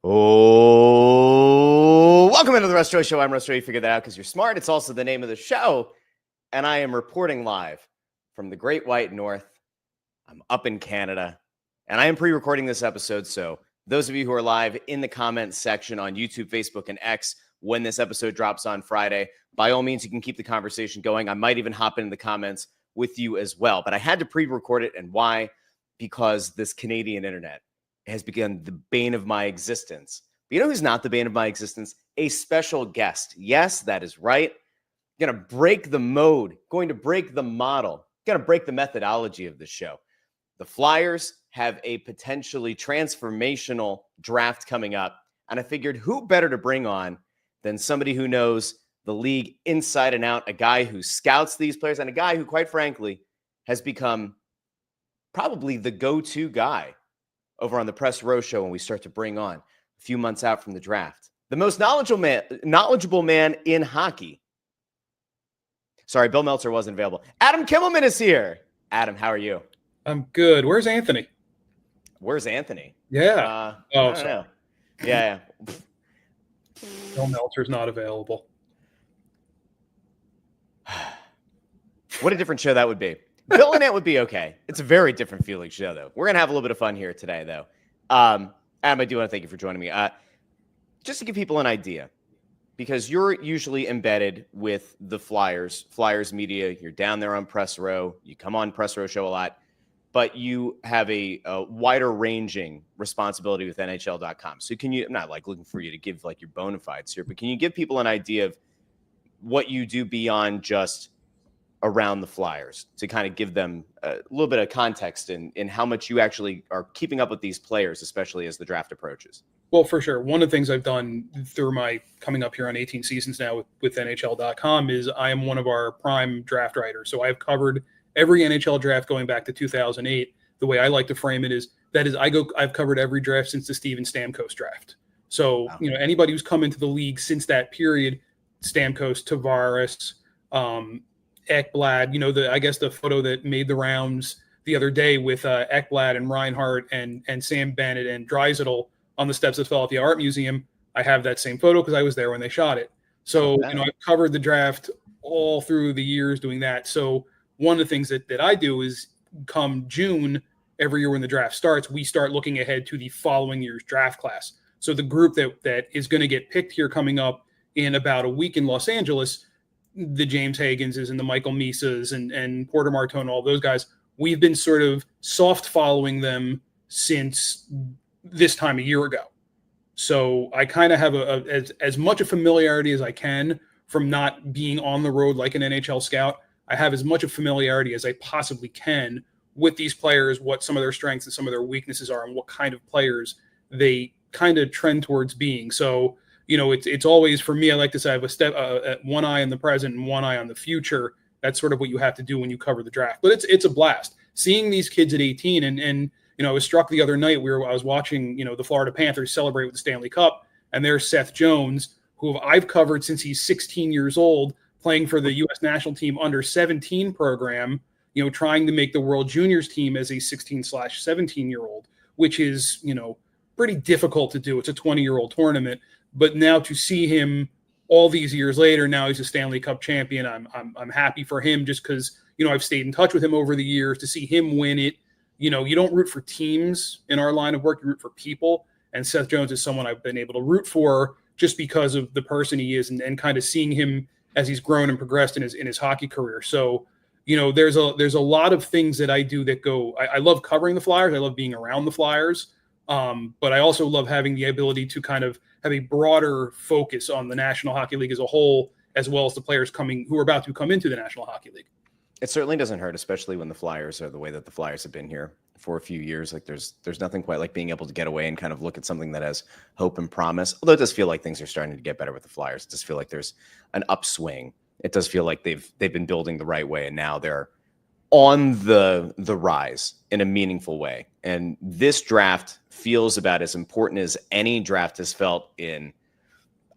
Oh, welcome into the Russ Joy Show. I'm Russ Joy. You figured that out because you're smart. It's also the name of the show. And I am reporting live from the Great White North. I'm up in Canada. And I am pre-recording this episode. So those of you who are live in the comments section on YouTube, Facebook, and X when this episode drops on Friday, by all means, you can keep the conversation going. I might even hop into the comments with you as well. But I had to pre-record it. And why? Because this Canadian internet has become the bane of my existence. But you know who's not the bane of my existence? A special guest. Yes, that is right. Going to break the mode, going to break the model, going to break the methodology of the show. The Flyers have a potentially transformational draft coming up, and I figured who better to bring on than somebody who knows the league inside and out, a guy who scouts these players, and a guy who, quite frankly, has become probably the go-to guy over on the Press Row Show when we start to bring on a few months out from the draft. The most knowledgeable man in hockey. Sorry, Bill Meltzer wasn't available. Adam Kimelman is here. Adam, how are you? I'm good. Where's Anthony? Where's Anthony? Yeah. I don't know. Yeah. Bill Meltzer's not available. What a different show that would be. Bill and Ant would be okay. It's a very different feeling show, though. We're going to have a little bit of fun here today, though. Adam, I do want to thank you for joining me. Just to give people an idea, because you're usually embedded with the Flyers media. You're down there on Press Row. You come on Press Row Show a lot, but you have a wider-ranging responsibility with NHL.com. So can you, I'm not like looking for you to give like your bona fides here, but can you give people an idea of what you do beyond just around the Flyers to kind of give them a little bit of context in how much you actually are keeping up with these players, especially as the draft approaches? Well, for sure. One of the things I've done through my coming up here on 18 seasons now with NHL.com is I am one of our prime draft writers. So I've covered every NHL draft going back to 2008. The way I like to frame it is I've covered every draft since the Steven Stamkos draft. So, Wow. Anybody who's come into the league since that period, Stamkos, Tavares, Ekblad, I guess the photo that made the rounds the other day with Ekblad and Reinhart and Sam Bennett and Draisaitl on the steps of Philadelphia Art Museum. I have that same photo because I was there when they shot it. So, I've covered the draft all through the years doing that. So one of the things that I do is come June every year when the draft starts, we start looking ahead to the following year's draft class. So the group that is going to get picked here coming up in about a week in Los Angeles, the James Hagenses and the Michael Misas and Porter Martone, all those guys, we've been sort of soft following them since this time a year ago. So I kind of have as much a familiarity as I can from not being on the road like an NHL scout. I have as much a familiarity as I possibly can with these players, what some of their strengths and some of their weaknesses are, and what kind of players they kind of trend towards being. So, it's always, for me, I like to say I have one eye on the present and one eye on the future. That's sort of what you have to do when you cover the draft. But it's a blast. Seeing these kids at 18 and I was struck the other night. I was watching, the Florida Panthers celebrate with the Stanley Cup, and there's Seth Jones, who I've covered since he's 16 years old, playing for the U.S. national team under 17 program, trying to make the World Juniors team as a 16/17-year-old, which is, pretty difficult to do. It's a 20-year-old tournament. But now to see him all these years later, now he's a Stanley Cup champion. I'm happy for him just because, I've stayed in touch with him over the years. To see him win it, you don't root for teams in our line of work, you root for people. And Seth Jones is someone I've been able to root for just because of the person he is and kind of seeing him as he's grown and progressed in his hockey career. So, there's a lot of things that I do that go, I love covering the Flyers. I love being around the Flyers. But I also love having the ability to kind of have a broader focus on the National Hockey League as a whole, as well as the players who are about to come into the National Hockey League. It certainly doesn't hurt, especially when the Flyers are the way that the Flyers have been here for a few years. Like there's nothing quite like being able to get away and kind of look at something that has hope and promise. Although it does feel like things are starting to get better with the Flyers. It does feel like there's an upswing. It does feel like they've been building the right way, and now they're on the rise in a meaningful way. And this draft feels about as important as any draft has felt in,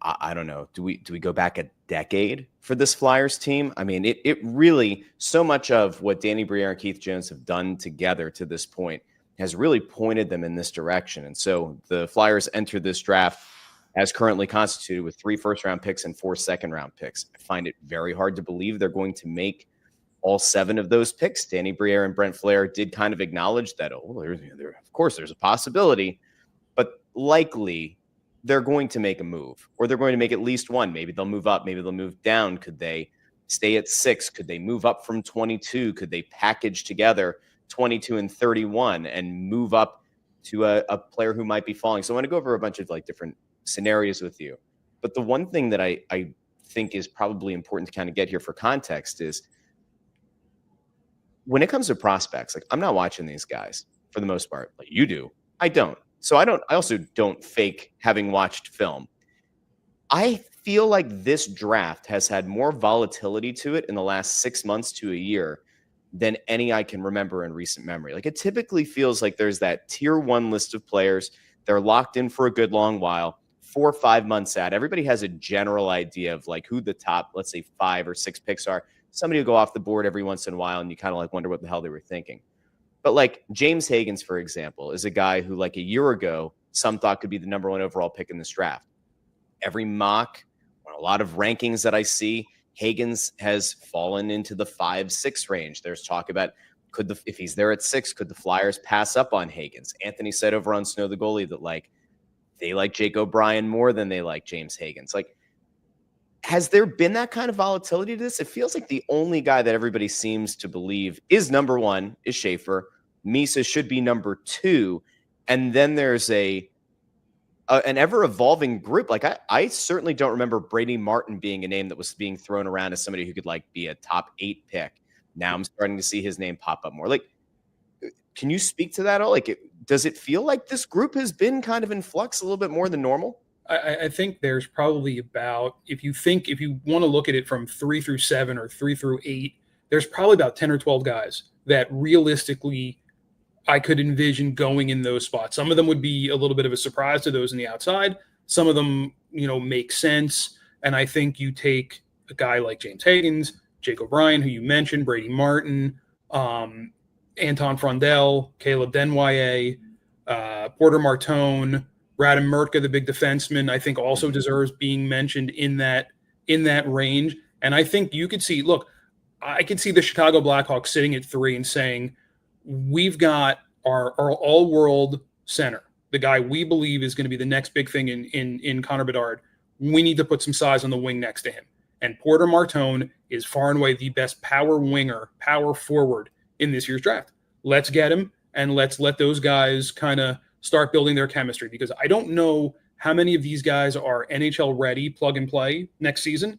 I don't know, do we go back a decade for this Flyers team? I mean, it really, so much of what Danny Briere and Keith Jones have done together to this point has really pointed them in this direction. And so the Flyers entered this draft as currently constituted with 3 first-round picks and 4 second-round picks. I find it very hard to believe they're going to make all 7 of those picks. Danny Briere and Brent Flair did kind of acknowledge that, of course, there's a possibility, but likely they're going to make a move, or they're going to make at least one. Maybe they'll move up, maybe they'll move down. Could they stay at 6? Could they move up from 22? Could they package together 22 and 31 and move up to a player who might be falling? So I want to go over a bunch of like different scenarios with you. But the one thing that I think is probably important to kind of get here for context is when it comes to prospects, like I'm not watching these guys for the most part. Like you do. I don't. So I also don't fake having watched film. I feel like this draft has had more volatility to it in the last 6 months to a year than any I can remember in recent memory. Like it typically feels like there's that tier 1 list of players. They're locked in for a good long while, 4 or 5 months out. Everybody has a general idea of like who the top, let's say 5 or 6 picks are. Somebody will go off the board every once in a while and you kind of like wonder what the hell they were thinking. But like James Higgins, for example, is a guy who like a year ago, some thought could be the number 1 overall pick in this draft. Every mock, a lot of rankings that I see, Higgins has fallen into the 5-6 range. There's talk about if he's there at 6, could the Flyers pass up on Higgins? Anthony said over on Snow the Goalie that like they like Jake O'Brien more than they like James Higgins. Like, has there been that kind of volatility to this? It feels like the only guy that everybody seems to believe is number 1 is Schaefer. Misa should be number 2. And then there's an ever-evolving group. Like I certainly don't remember Brady Martin being a name that was being thrown around as somebody who could like be a top 8 pick. Now I'm starting to see his name pop up more. Like, can you speak to that at all? Like, does it feel like this group has been kind of in flux a little bit more than normal? I think there's probably about, if you want to look at it from 3 through 7 or 3 through 8, there's probably about 10 or 12 guys that realistically I could envision going in those spots. Some of them would be a little bit of a surprise to those in the outside. Some of them, make sense. And I think you take a guy like James Higgins, Jake O'Brien, who you mentioned, Brady Martin, Anton Frondell, Caleb Denwye, Porter Martone, Radim Murtka, the big defenseman, I think also deserves being mentioned in that range. And I think you could see, I could see the Chicago Blackhawks sitting at 3 and saying, we've got our all-world center, the guy we believe is going to be the next big thing in Connor Bedard. We need to put some size on the wing next to him. And Porter Martone is far and away the best power forward in this year's draft. Let's get him, and let's let those guys kind of start building their chemistry, because I don't know how many of these guys are NHL ready, plug and play next season.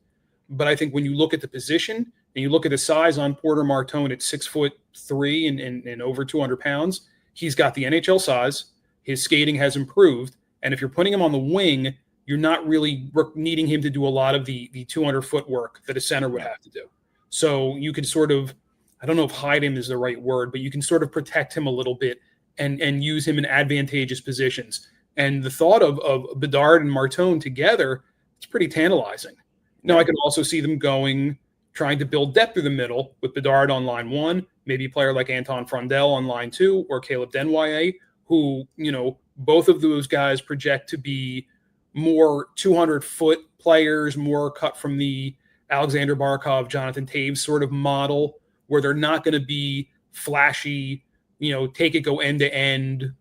But I think when you look at the position and you look at the size on Porter Martone at 6'3" and over 200 pounds, he's got the NHL size. His skating has improved. And if you're putting him on the wing, you're not really needing him to do a lot of the 200-foot work that a center would have to do. So you could sort of, I don't know if hide him is the right word, but you can sort of protect him a little bit and use him in advantageous positions. And the thought of Bedard and Martone together, it's pretty tantalizing. Now, I can also see them trying to build depth through the middle with Bedard on line 1, maybe a player like Anton Frondell on line 2, or Caleb Denwye, who, both of those guys project to be more 200-foot players, more cut from the Alexander Barkov, Jonathan Taves sort of model, where they're not going to be flashy, take it, go end to end,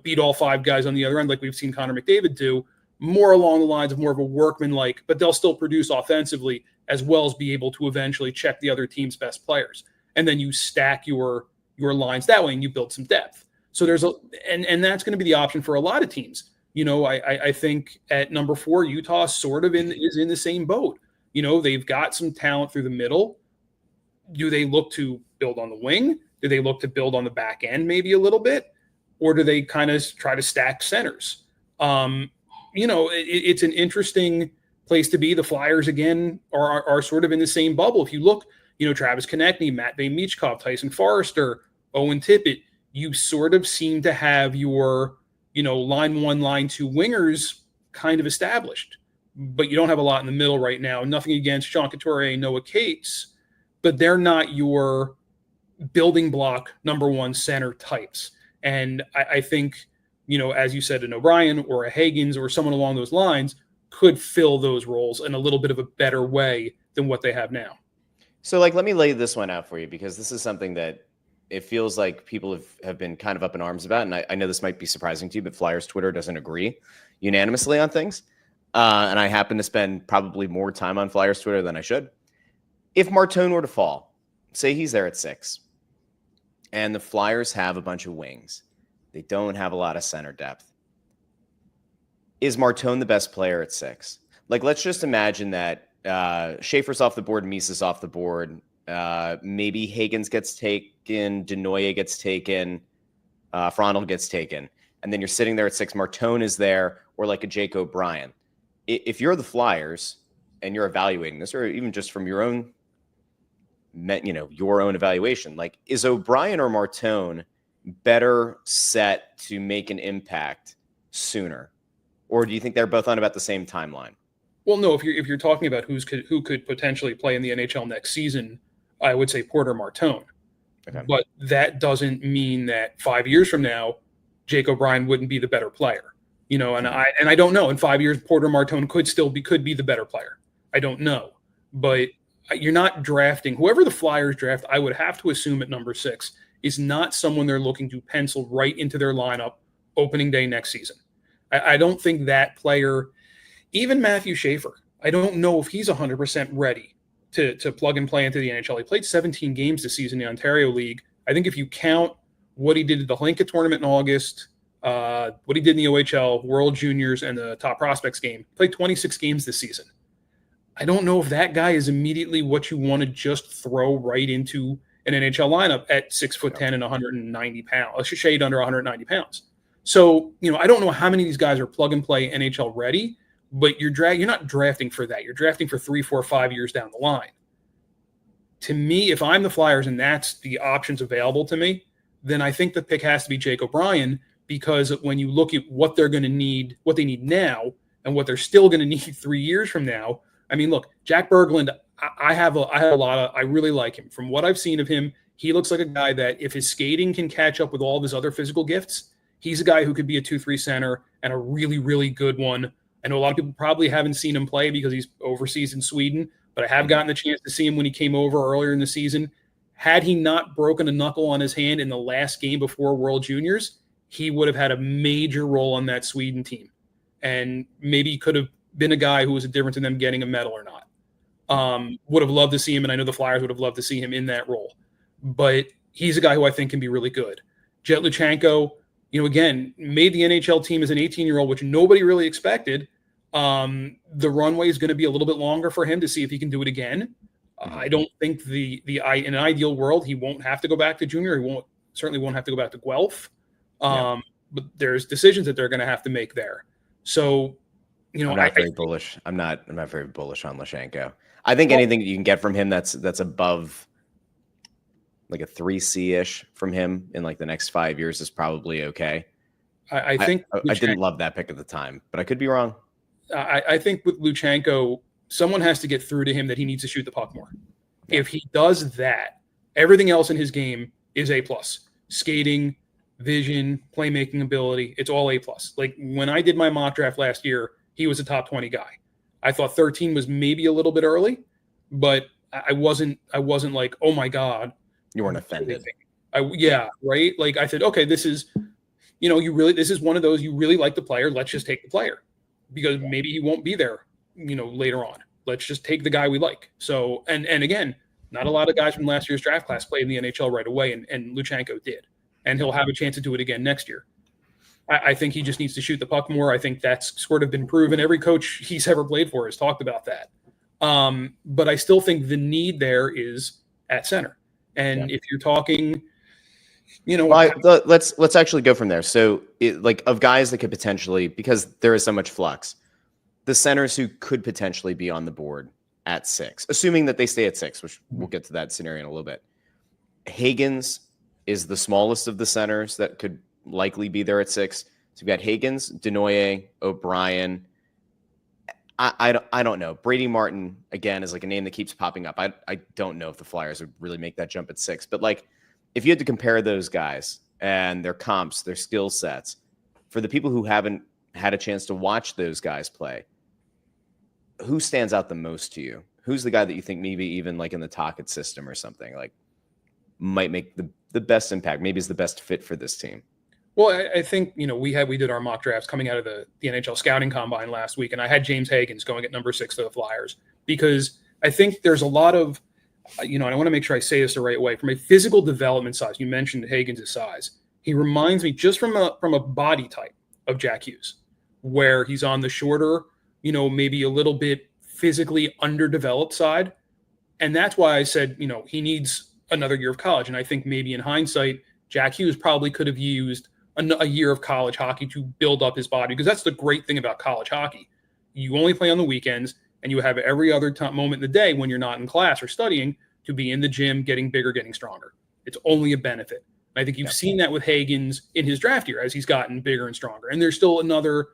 beat all 5 guys on the other end like we've seen Connor McDavid do, more along the lines of more of a workman-like, but they'll still produce offensively as well as be able to eventually check the other team's best players. And then you stack your lines that way and you build some depth. So there's and that's going to be the option for a lot of teams. I think at number 4, Utah sort of is in the same boat. They've got some talent through the middle. Do they look to build on the wing? Do they look to build on the back end maybe a little bit? Or do they kind of try to stack centers? It's an interesting place to be. The Flyers, again, are sort of in the same bubble. If you look, Travis Konechny, Matvei Michkov, Tyson Forrester, Owen Tippett, you sort of seem to have your, line 1, line 2 wingers kind of established. But you don't have a lot in the middle right now. Nothing against Sean Couturier, Noah Cates, but they're not your building block number 1 center types. And I think, as you said, an O'Brien or a Higgins or someone along those lines could fill those roles in a little bit of a better way than what they have now. So, like, let me lay this one out for you, because this is something that it feels like people have been kind of up in arms about. And I know this might be surprising to you, but Flyers Twitter doesn't agree unanimously on things. And I happen to spend probably more time on Flyers Twitter than I should. If Martone were to fall, say he's there at 6, and the Flyers have a bunch of wings, they don't have a lot of center depth. Is Martone the best player at 6? Like, let's just imagine that Schaefer's off the board, Mises off the board. Maybe Higgins gets taken, Denoye gets taken, Frondl gets taken. And then you're sitting there at 6. Martone is there, or like a Jake O'Brien. If you're the Flyers and you're evaluating this, or even just from your own, your own evaluation, like, is O'Brien or Martone better set to make an impact sooner? Or do you think they're both on about the same timeline? Well, no, if you're talking about who could potentially play in the NHL next season, I would say Porter Martone. Okay. But that doesn't mean that 5 years from now, Jake O'Brien wouldn't be the better player. And I don't know. In 5 years, Porter Martone could be the better player. I don't know. But you're not drafting whoever the Flyers draft. I would have to assume at number 6 is not someone they're looking to pencil right into their lineup opening day next season. I don't think that player, even Matthew Schaefer, I don't know if he's 100% ready to plug and play into the NHL. He played 17 games this season in the Ontario League. I think if you count what he did at the Hlinka tournament in August, what he did in the OHL, World Juniors, and the Top Prospects game, he played 26 games this season. I don't know if that guy is immediately what you want to just throw right into an NHL lineup at 6'10" and 190 pounds, a shade under 190 pounds. So, I don't know how many of these guys are plug and play NHL ready, but you're not drafting for that. You're drafting for 3, 4, 5 years down the line. To me, if I'm the Flyers and that's the options available to me, then I think the pick has to be Jake O'Brien, because when you look at what they're going to need, what they need now, and what they're still going to need 3 years from now. I mean, look, Jack Berglund, I really like him. From what I've seen of him, he looks like a guy that if his skating can catch up with all of his other physical gifts, he's a guy who could be a 2-3 center and a really, really good one. I know a lot of people probably haven't seen him play because he's overseas in Sweden, but I have gotten the chance to see him when he came over earlier in the season. Had he not broken a knuckle on his hand in the last game before World Juniors, he would have had a major role on that Sweden team. And maybe could have been a guy who was a difference in them getting a medal or not. Would have loved to see him, and I know the Flyers would have loved to see him in that role. But he's a guy who I think can be really good. Jet Luchenko, again, made the NHL team as an 18-year-old, which nobody really expected. The runway is going to be a little bit longer for him to see if he can do it again. I don't think in an ideal world, he won't have to go back to junior. He certainly won't have to go back to Guelph. But there's decisions that they're going to have to make there. So, I'm not very bullish. I'm not very bullish on Luchenko. I think anything that you can get from him that's above like a 3C-ish from him in like the next 5 years is probably okay. I think I didn't love that pick at the time, but I could be wrong. I think with Luchenko, someone has to get through to him that he needs to shoot the puck more. Yeah. If he does that, everything else in his game is A+. Skating, vision, playmaking ability, it's all A+. Like when I did my mock draft last year, he was a top 20 guy. I thought 13 was maybe a little bit early, but I wasn't like, oh my God. You weren't offended. Right. Like I said, okay, this is, this is one of those, you really like the player. Let's just take the player because maybe he won't be there, later on. Let's just take the guy we like. So, and again, not a lot of guys from last year's draft class played in the NHL right away. And Luchenko did, and he'll have a chance to do it again next year. I think he just needs to shoot the puck more. I think that's sort of been proven. Every coach he's ever played for has talked about that. But I still think the need there is at center. And if you're talking, let's actually go from there. So of guys that could potentially, because there is so much flux, the centers who could potentially be on the board at 6, assuming that they stay at 6, which we'll get to that scenario in a little bit. Higgins is the smallest of the centers that could likely be there at 6. So we've got Higgins, Denoye, O'Brien. I don't know. Brady Martin, again, is like a name that keeps popping up. I don't know if the Flyers would really make that jump at 6. But like, if you had to compare those guys, and their comps, their skill sets. For the people who haven't had a chance to watch those guys play, who stands out the most to you? Who's the guy that you think maybe even like in the Tocchet system or something like might make the best impact, maybe is the best fit for this team? Well, I think, we did our mock drafts coming out of the NHL scouting combine last week, and I had James Higgins going at number 6 to the Flyers because I think there's a lot of, and I want to make sure I say this the right way, from a physical development size. You mentioned Higgins' size. He reminds me just from a body type of Jack Hughes, where he's on the shorter, maybe a little bit physically underdeveloped side. And that's why I said, he needs another year of college. And I think maybe in hindsight, Jack Hughes probably could have used a year of college hockey to build up his body, because that's the great thing about college hockey. You only play on the weekends, and you have every other moment in the day when you're not in class or studying to be in the gym, getting bigger, getting stronger. It's only a benefit. And I think you've seen that with Higgins in his draft year as he's gotten bigger and stronger. And there's still another,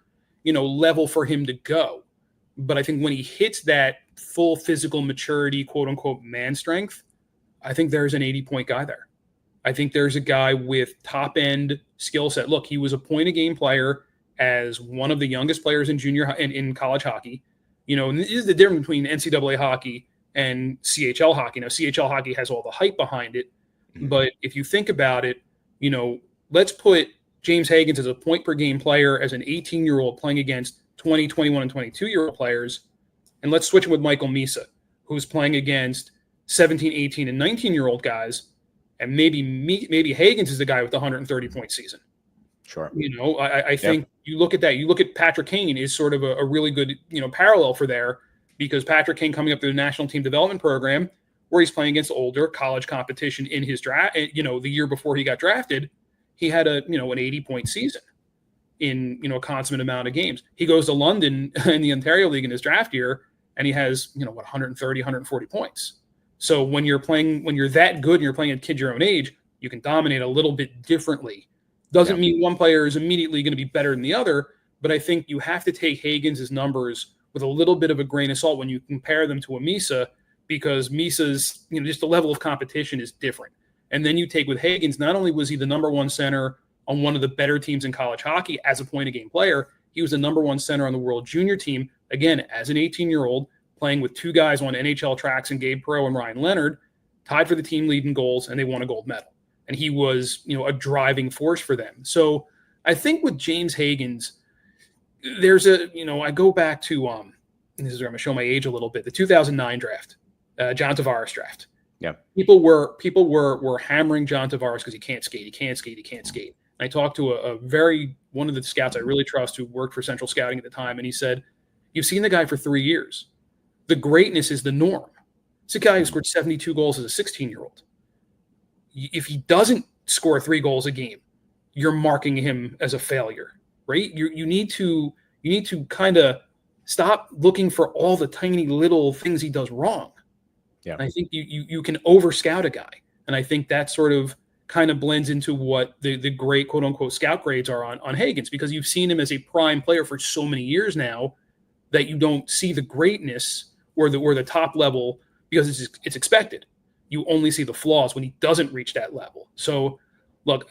level for him to go. But I think when he hits that full physical maturity, quote unquote, man strength, I think there's an 80-point guy there. I think there's a guy with top end skill set. Look, he was a point a game player as one of the youngest players in college hockey. And this is the difference between NCAA hockey and CHL hockey. Now, CHL hockey has all the hype behind it. But if you think about it, let's put James Higgins as a point per game player as an 18-year-old playing against 20, 21, and 22-year-old players. And let's switch him with Michael Misa, who's playing against 17, 18, and 19-year-old guys. And maybe Higgins is the guy with the 130-point season. Sure. I think you look at that. You look at Patrick Kane is sort of a really good, parallel for there, because Patrick Kane coming up through the national team development program where he's playing against older college competition in his draft, the year before he got drafted, he had an 80-point season in, a consummate amount of games. He goes to London in the Ontario League in his draft year, and he has, 130, 140 points. So when you're that good and you're playing a kid your own age, you can dominate a little bit differently. Doesn't mean one player is immediately going to be better than the other, but I think you have to take Higgins' numbers with a little bit of a grain of salt when you compare them to a Misa, because Misa's, just the level of competition is different. And then you take with Higgins, not only was he the number one center on one of the better teams in college hockey as a point-a-game player, he was the number one center on the World Junior team, again, as an 18-year-old, playing with two guys on NHL tracks and Gabe Perreault and Ryan Leonard, tied for the team lead in goals, and they won a gold medal. And he was, a driving force for them. So I think with James Higgins, there's I go back to, and this is where I'm going to show my age a little bit, the 2009 draft, John Tavares draft. Yeah. People were hammering John Tavares because he can't skate. And I talked to one of the scouts I really trust who worked for Central Scouting at the time, and he said, "You've seen the guy for 3 years. The greatness is the norm. It's a guy who scored 72 goals as a 16-year-old. If he doesn't score 3 goals a game, you're marking him as a failure, right? You need to kind of stop looking for all the tiny little things he does wrong. Yeah. And I think you can over scout a guy, and I think that sort of kind of blends into what the great quote unquote scout grades are on Higgins, because you've seen him as a prime player for so many years now that you don't see the greatness or the top level because it's expected. You only see the flaws when he doesn't reach that level. So, look,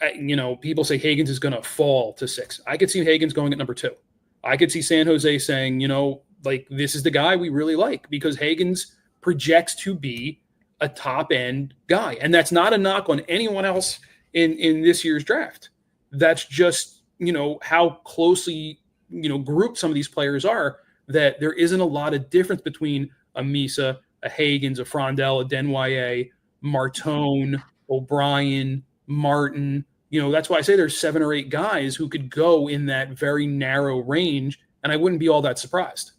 people say Higgins is going to fall to 6. I could see Higgins going at number 2. I could see San Jose saying, this is the guy we really like, because Higgins projects to be a top-end guy. And that's not a knock on anyone else in this year's draft. That's just, how closely, grouped some of these players are, that there isn't a lot of difference between a Misa, a Higgins, a Frondell, a Denwyer, Martone, O'Brien, Martin. That's why I say there's 7 or 8 guys who could go in that very narrow range, and I wouldn't be all that surprised.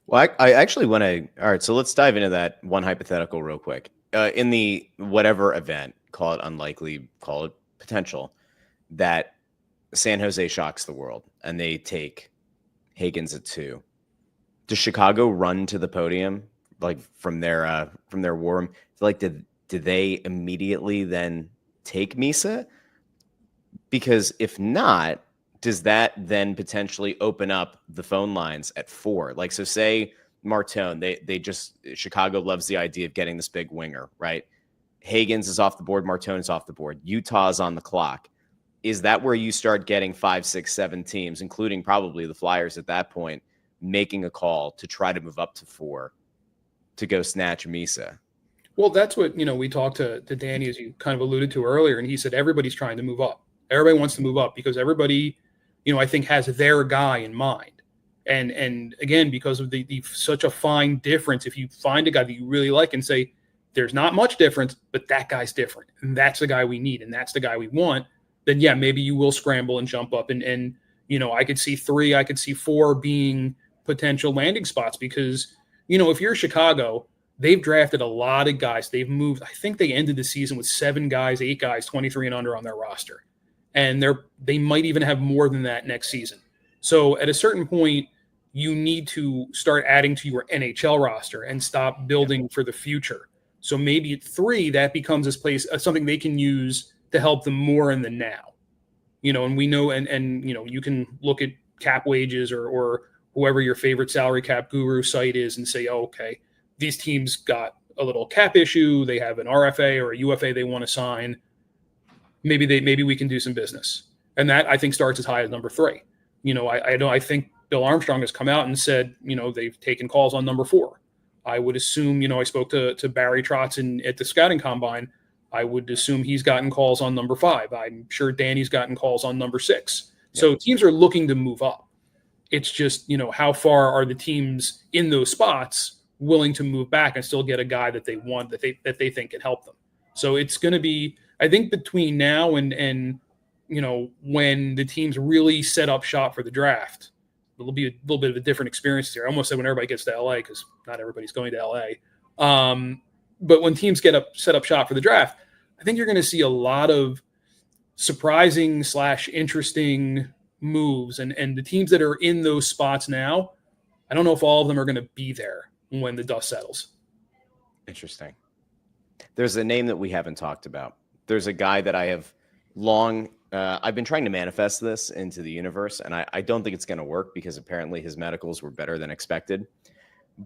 Well, I actually want to. All right, so let's dive into that one hypothetical real quick. In the whatever event, call it unlikely, call it potential, that San Jose shocks the world and they take Higgins at 2. Does Chicago run to the podium like from their war room? Like, did they immediately then take Misa? Because if not, does that then potentially open up the phone lines at 4? Like, so say Martone, Chicago loves the idea of getting this big winger, right? Higgins is off the board, Martone is off the board, Utah's on the clock. is that where you start getting 5, 6, 7 teams, including probably the Flyers at that point, making a call to try to move up to 4 to go snatch Misa? Well, that's what, we talked to Danny, as you kind of alluded to earlier, and he said everybody's trying to move up. Everybody wants to move up because everybody, I think has their guy in mind. And again, because of the such a fine difference, if you find a guy that you really like and say, there's not much difference, but that guy's different, and that's the guy we need, and that's the guy we want, then yeah, maybe you will scramble and jump up. And I could see 3, I could see 4 being potential landing spots because, if you're Chicago, they've drafted a lot of guys. They've moved, I think they ended the season with 7 guys, 8 guys, 23 and under on their roster. And they might even have more than that next season. So at a certain point, you need to start adding to your NHL roster and stop building for the future. So maybe at 3, that becomes this place, something they can use to help them more in the now. And we know, and you can look at cap wages or whoever your favorite salary cap guru site is and say, oh, okay, these teams got a little cap issue. They have an RFA or a UFA they want to sign. Maybe we can do some business. And that, I think, starts as high as number 3. I think Bill Armstrong has come out and said, they've taken calls on number 4. I would assume, I spoke to Barry Trotz at the scouting combine. I would assume he's gotten calls on number 5. I'm sure Danny's gotten calls on number 6. Yeah. So teams are looking to move up. It's just, how far are the teams in those spots willing to move back and still get a guy that they want, that they think can help them. So it's going to be, I think, between now and when the teams really set up shop for the draft, it'll be a little bit of a different experience here. I almost said when everybody gets to LA, because not everybody's going to LA. But when teams set up shop for the draft, I think you're going to see a lot of surprising / interesting moves. And the teams that are in those spots now, I don't know if all of them are going to be there when the dust settles. Interesting. There's a name that we haven't talked about. There's a guy that I have I've been trying to manifest this into the universe, and I don't think it's going to work because apparently his medicals were better than expected.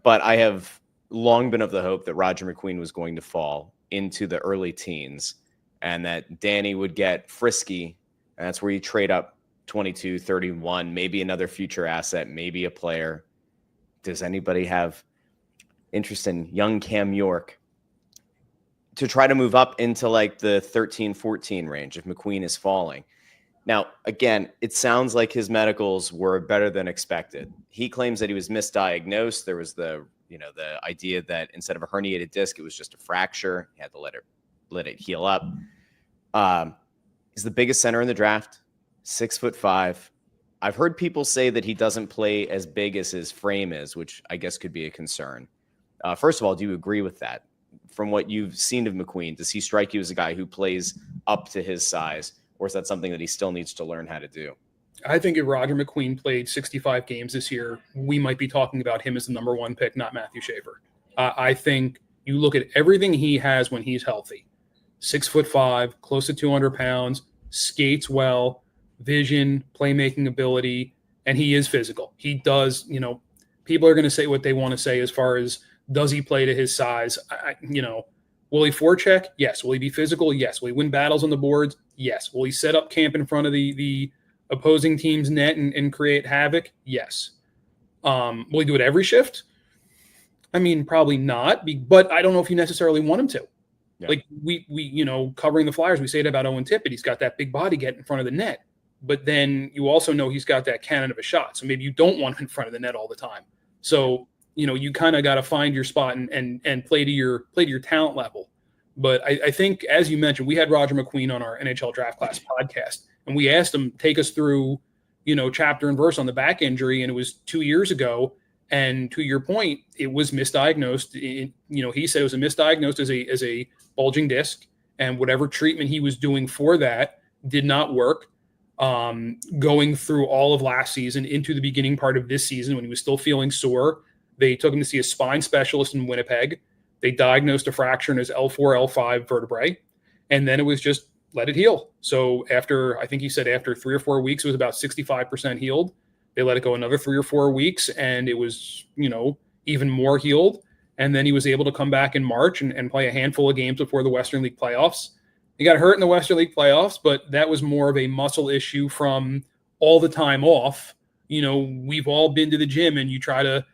But I have long been of the hope that Roger McQueen was going to fall into the early teens and that Danny would get frisky, and that's where you trade up 22, 31, maybe another future asset, maybe a player. Does anybody have interest in young Cam York to try to move up into like the 13, 14 range if McQueen is falling? Now, again, it sounds like his medicals were better than expected. He claims that he was misdiagnosed. There was the idea that instead of a herniated disc, it was just a fracture. He had to let it heal up. He's the biggest center in the draft, 6'5". I've heard people say that he doesn't play as big as his frame is, which I guess could be a concern. First of all, do you agree with that? From what you've seen of McQueen, does he strike you as a guy who plays up to his size, or is that something that he still needs to learn how to do? I think if Roger McQueen played 65 games this year, we might be talking about him as the number 1 pick, not Matthew Schaefer. I think you look at everything he has when he's healthy. 6'5", close to 200 pounds, skates well, vision, playmaking ability, and he is physical. He does, people are going to say what they want to say as far as does he play to his size? Will he forecheck? Yes. Will he be physical? Yes. Will he win battles on the boards? Yes. Will he set up camp in front of the opposing team's net and create havoc? Yes. Will he do it every shift? I mean, probably not, but I don't know if you necessarily want him to. Yeah. Like we covering the Flyers, we say it about Owen Tippett. He's got that big body get in front of the net, but then you also know he's got that cannon of a shot. So maybe you don't want him in front of the net all the time. So, you kind of got to find your spot and play to your talent level. But I think, as you mentioned, we had Roger McQueen on our NHL Draft Class podcast, and we asked him, take us through, chapter and verse on the back injury. And it was 2 years ago. And to your point, it was misdiagnosed. He said it was misdiagnosed as a bulging disc, and whatever treatment he was doing for that did not work. Going through all of last season into the beginning part of this season when he was still feeling sore, they took him to see a spine specialist in Winnipeg. They diagnosed a fracture in his L4, L5 vertebrae, and then it was just let it heal. So I think he said after 3 or 4 weeks, it was about 65% healed. They let it go another 3 or 4 weeks, and it was, even more healed. And then he was able to come back in March and play a handful of games before the Western League playoffs. He got hurt in the Western League playoffs, but that was more of a muscle issue from all the time off. We've all been to the gym and you try to,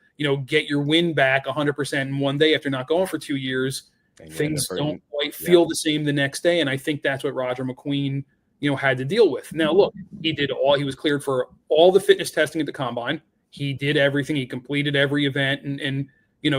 get your wind back 100% in one day after not going for 2 years. Things don't quite feel the same the next day. And I think that's what Roger McQueen, had to deal with. Now, look, he was cleared for all the fitness testing at the combine. He did everything. He completed every event and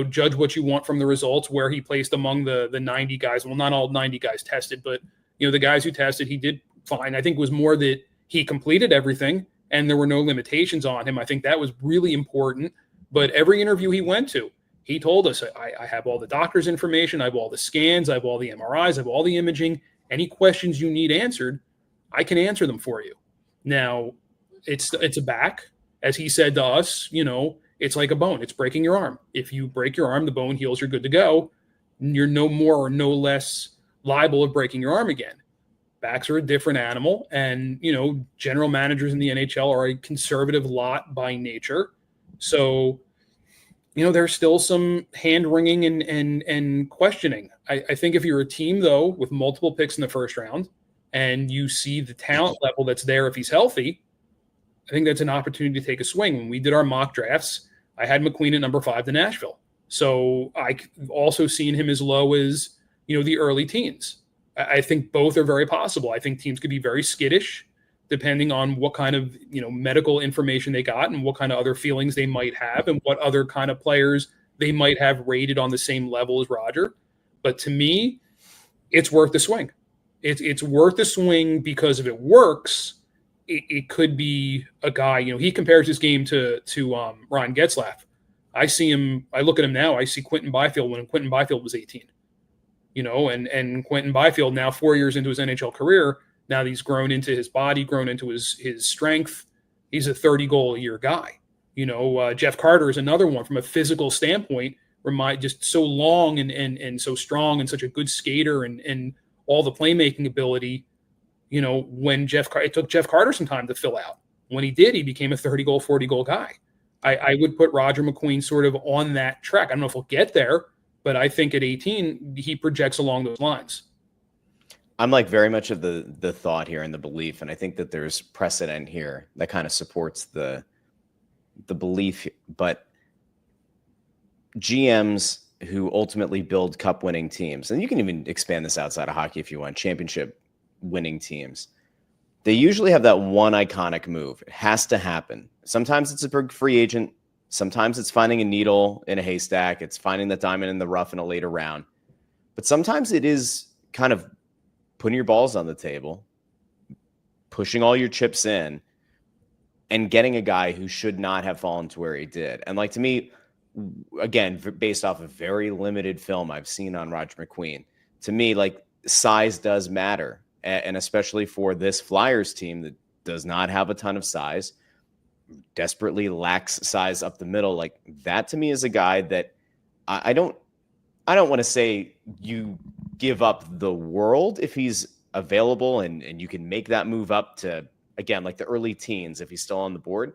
judge what you want from the results, where he placed among the 90 guys. Well, not all 90 guys tested, but, the guys who tested, he did fine. I think it was more that he completed everything and there were no limitations on him. I think that was really important. But every interview he went to, he told us, I have all the doctor's information. I have all the scans. I have all the MRIs. I have all the imaging. Any questions you need answered, I can answer them for you. Now, it's a back. As he said to us, it's like a bone. It's breaking your arm. If you break your arm, the bone heals, you're good to go. You're no more or no less liable of breaking your arm again. Backs are a different animal. And, general managers in the NHL are a conservative lot by nature. So, there's still some hand-wringing and questioning. I think if you're a team, though, with multiple picks in the first round and you see the talent level that's there if he's healthy, I think that's an opportunity to take a swing. When we did our mock drafts, I had McQueen at number 5 to Nashville. So I've also seen him as low as, the early teens. I think both are very possible. I think teams could be very skittish depending on what kind of, medical information they got and what kind of other feelings they might have and what other kind of players they might have rated on the same level as Roger. But to me, it's worth the swing. It's worth the swing because if it works, it could be a guy, he compares his game to Ryan Getzlaf. I look at him now, I see Quinton Byfield when Quinton Byfield was 18, and Quinton Byfield now 4 years into his NHL career, now that he's grown into his body, grown into his strength, he's a 30-goal-a-year guy. Jeff Carter is another one from a physical standpoint, just so long and so strong and such a good skater and all the playmaking ability. When it took Jeff Carter some time to fill out. When he did, he became a 30-goal, 40-goal guy. I would put Roger McQueen sort of on that track. I don't know if he'll get there, but I think at 18, he projects along those lines. I'm very much of the thought here and the belief, and I think that there's precedent here that kind of supports the belief. But GMs who ultimately build cup-winning teams, and you can even expand this outside of hockey if you want, championship-winning teams, they usually have that one iconic move. It has to happen. Sometimes it's a big free agent. Sometimes it's finding a needle in a haystack. It's finding the diamond in the rough in a later round. But sometimes it is kind of putting your balls on the table, pushing all your chips in, and getting a guy who should not have fallen to where he did. And to me, again, based off of very limited film I've seen on Roger McQueen, to me, size does matter. And especially for this Flyers team that does not have a ton of size, desperately lacks size up the middle. That to me is a guy that I don't want to say you give up the world if he's available and you can make that move up to, again, the early teens if he's still on the board.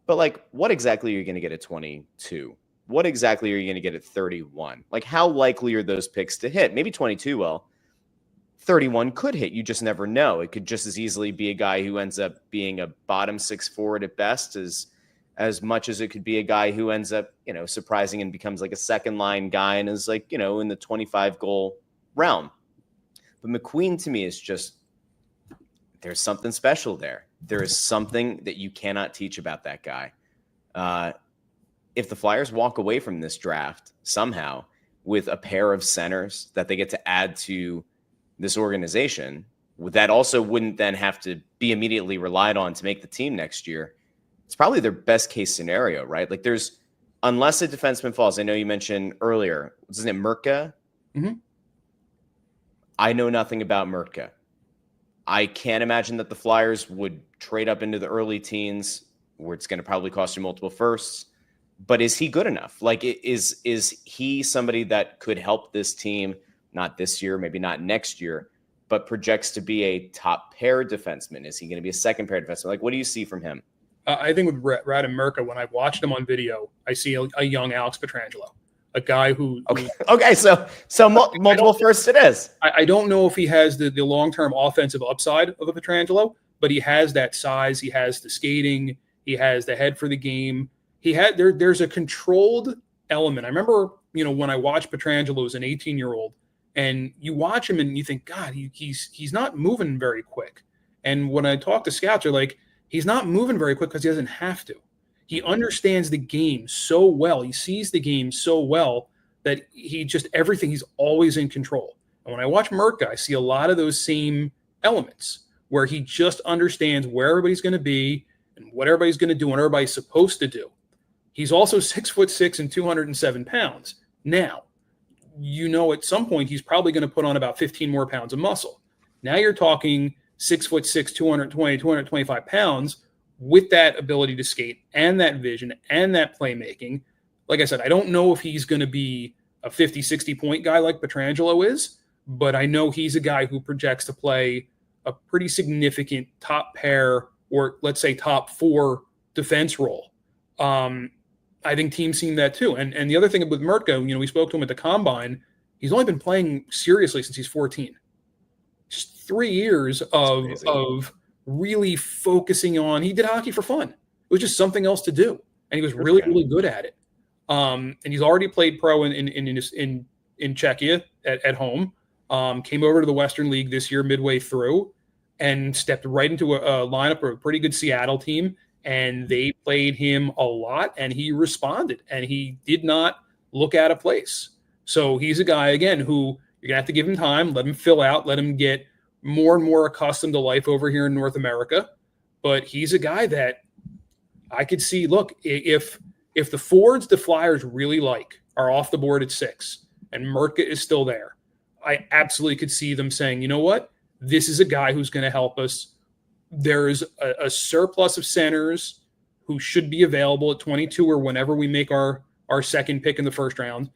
But what exactly are you going to get at 22? What exactly are you going to get at 31? How likely are those picks to hit? Maybe 22 will. 31 could hit. You just never know. It could just as easily be a guy who ends up being a bottom 6 forward at best as much as it could be a guy who ends up, surprising and becomes a second line guy and is in the 25 goal realm. But McQueen to me is just, there's something special there. There is something that you cannot teach about that guy. If the Flyers walk away from this draft somehow with a pair of centers that they get to add to this organization, that also wouldn't then have to be immediately relied on to make the team next year, it's probably their best case scenario, right? There's, unless a defenseman falls, I know you mentioned earlier, wasn't it Murka? Mm-hmm. I know nothing about Murka. I can't imagine that the Flyers would trade up into the early teens where it's going to probably cost you multiple firsts. But is he good enough? Is he somebody that could help this team, not this year, maybe not next year, but projects to be a top pair defenseman? Is he going to be a second pair defenseman? What do you see from him? I think with Radim Murka, when I watched him on video, I see a young Alex Pietrangelo, a guy who Okay. So multiple firsts it is. I don't know if he has the long-term offensive upside of a Pietrangelo, but he has that size. He has the skating. He has the head for the game. There's a controlled element. I remember, when I watched Pietrangelo as an 18-year-old, and you watch him and you think, God, he's not moving very quick. And when I talk to scouts, they're like, he's not moving very quick because he doesn't have to. He understands the game so well. He sees the game so well that he's always in control. And when I watch Mertka, I see a lot of those same elements where he just understands where everybody's going to be and what everybody's going to do and what everybody's supposed to do. He's also 6'6" and 207 pounds. Now, at some point he's probably going to put on about 15 more pounds of muscle. Now you're talking 6'6", 220, 225 pounds with that ability to skate and that vision and that playmaking. Like I said, I don't know if he's going to be a 50, 60 point guy like Pietrangelo is, but I know he's a guy who projects to play a pretty significant top pair or let's say top 4 defense role. I think teams seen that too. And the other thing with Mertka, we spoke to him at the Combine. He's only been playing seriously since he's 14. Just 3 years of really focusing on. He did hockey for fun. It was just something else to do, and he was really good at it. And he's already played pro in Czechia at home. Came over to the Western League this year midway through, and stepped right into a lineup of a pretty good Seattle team. And they played him a lot, and he responded, and he did not look out of place. So he's a guy, again, who you're going to have to give him time, let him fill out, let him get more and more accustomed to life over here in North America. But he's a guy that I could see, look, if the forwards the Flyers really like are off the board at 6 and Mertka is still there, I absolutely could see them saying, you know what, this is a guy who's going to help us. There's a surplus of centers who should be available at 22 or whenever we make our second pick in the first round.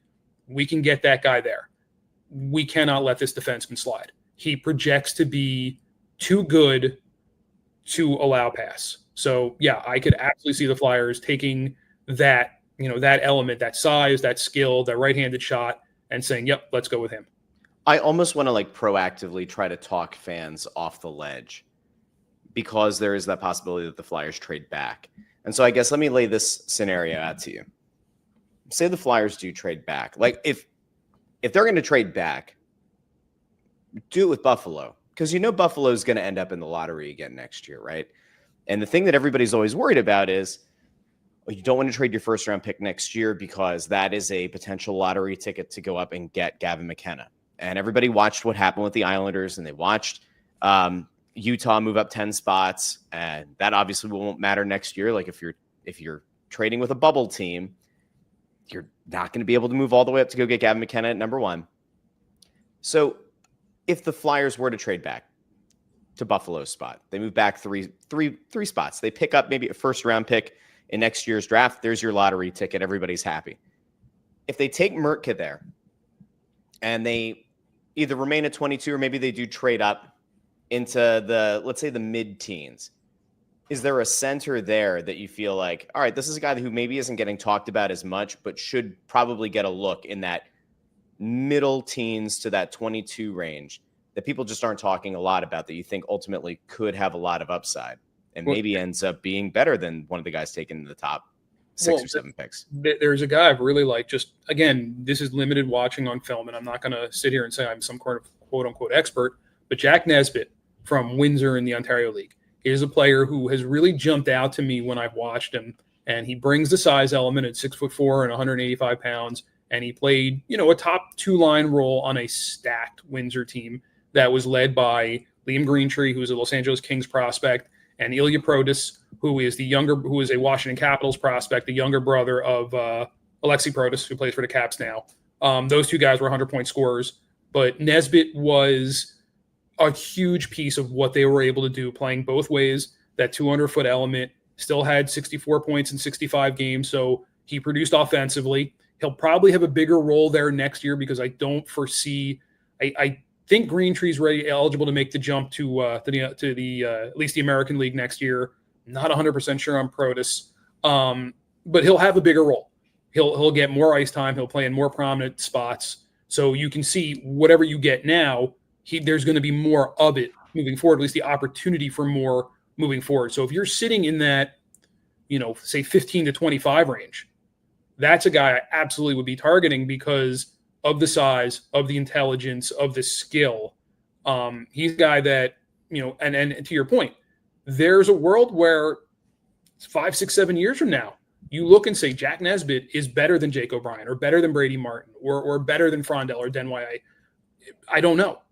We can get that guy there. We cannot let this defenseman slide. He projects to be too good to allow pass. So, yeah, I could absolutely see the Flyers taking that, that element, that size, that skill, that right-handed shot, and saying, yep, let's go with him. I almost want to proactively try to talk fans off the ledge, because there is that possibility that the Flyers trade back. And so I guess let me lay this scenario out to you. Say the Flyers do trade back. If they're going to trade back, do it with Buffalo, because Buffalo is going to end up in the lottery again next year, right? And the thing that everybody's always worried about is you don't want to trade your first round pick next year because that is a potential lottery ticket to go up and get Gavin McKenna. And everybody watched what happened with the Islanders, and they watched Utah move up 10 spots, and that obviously won't matter next year. If you're trading with a bubble team, you're not going to be able to move all the way up to go get Gavin McKenna at number 1. So if the Flyers were to trade back to Buffalo's spot, they move back three spots. They pick up maybe a first round pick in next year's draft. There's your lottery ticket. Everybody's happy. If they take Mertka there and they either remain at 22 or maybe they do trade up into let's say the mid-teens, is there a center there that you feel like, all right, this is a guy who maybe isn't getting talked about as much, but should probably get a look in that middle teens to that 22 range that people just aren't talking a lot about, that you think ultimately could have a lot of upside and maybe ends up being better than one of the guys taken in the top 6 or 7 picks? There's a guy I've really liked. Just, again, this is limited watching on film, and I'm not going to sit here and say I'm some kind of quote-unquote expert, but Jack Nesbitt from Windsor in the Ontario League is a player who has really jumped out to me when I've watched him, and he brings the size element at 6'4" and 185 pounds, and he played, a top 2-line role on a stacked Windsor team that was led by Liam Greentree, who's a Los Angeles Kings prospect, and Ilya Protas, who is a Washington Capitals prospect, the younger brother of Alexei Protas, who plays for the Caps now. Those two guys were 100-point scorers, but Nesbitt was a huge piece of what they were able to do, playing both ways. That 200-foot element, still had 64 points in 65 games, so he produced offensively. He'll probably have a bigger role there next year because I don't foresee. I think Greentree's eligible to make the jump to the at least the American League next year. Not 100% sure on Protas, but he'll have a bigger role. He'll get more ice time. He'll play in more prominent spots. So you can see whatever you get now, there's going to be more of it moving forward, at least the opportunity for more moving forward. So if you're sitting in that, say 15 to 25 range, that's a guy I absolutely would be targeting because of the size, of the intelligence, of the skill. He's a guy that, and to your point, there's a world where 5, 6, 7 years from now, you look and say Jack Nesbitt is better than Jake O'Brien or better than Brady Martin or better than Frondell or Denway. I don't know.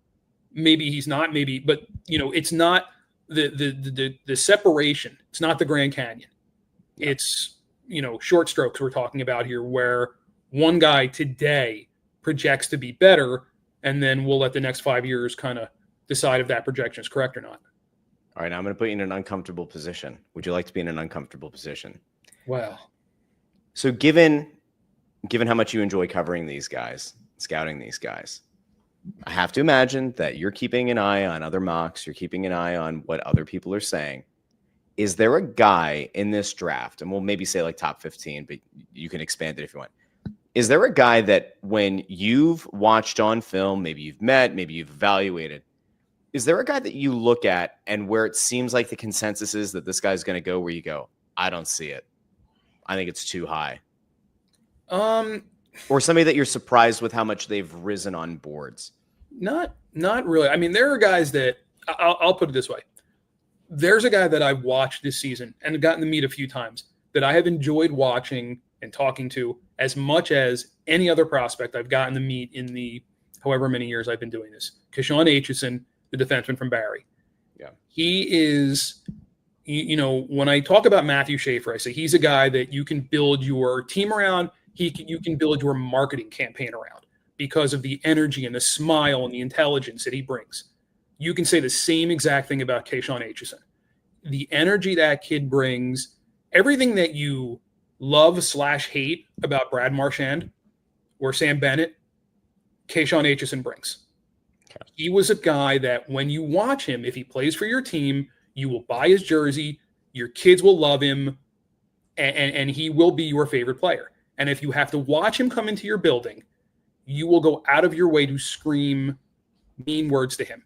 Maybe he's not, maybe, but it's not the separation. It's not the Grand Canyon. It's, short strokes we're talking about here where one guy today projects to be better, and then we'll let the next 5 years kind of decide if that projection is correct or not. All right, now I'm going to put you in an uncomfortable position. Would you like to be in an uncomfortable position? Well, so given how much you enjoy covering these guys, scouting these guys, I have to imagine that you're keeping an eye on other mocks. You're keeping an eye on what other people are saying. Is there a guy in this draft, and we'll maybe say like top 15, but you can expand it if you want. Is there a guy that when you've watched on film, maybe you've met, maybe you've evaluated, is there a guy that you look at and where it seems like the consensus is that this guy's going to go where you go, I don't see it. I think it's too high. Or somebody that you're surprised with how much they've risen on boards? Not really. I mean, there are guys that I'll put it this way. There's a guy that I've watched this season and gotten to meet a few times that I have enjoyed watching and talking to as much as any other prospect I've gotten to meet in the however many years I've been doing this. Keshawn Aitchison, the defenseman from Barrie. Yeah. He is, when I talk about Matthew Schaefer, I say he's a guy that you can build your team around. You can build your marketing campaign around because of the energy and the smile and the intelligence that he brings. You can say the same exact thing about Keshawn Aitchison. The energy that kid brings, everything that you love/hate about Brad Marchand or Sam Bennett, Keshawn Aitchison brings. Okay. He was a guy that when you watch him, if he plays for your team, you will buy his jersey, your kids will love him, and he will be your favorite player. And if you have to watch him come into your building, you will go out of your way to scream mean words to him.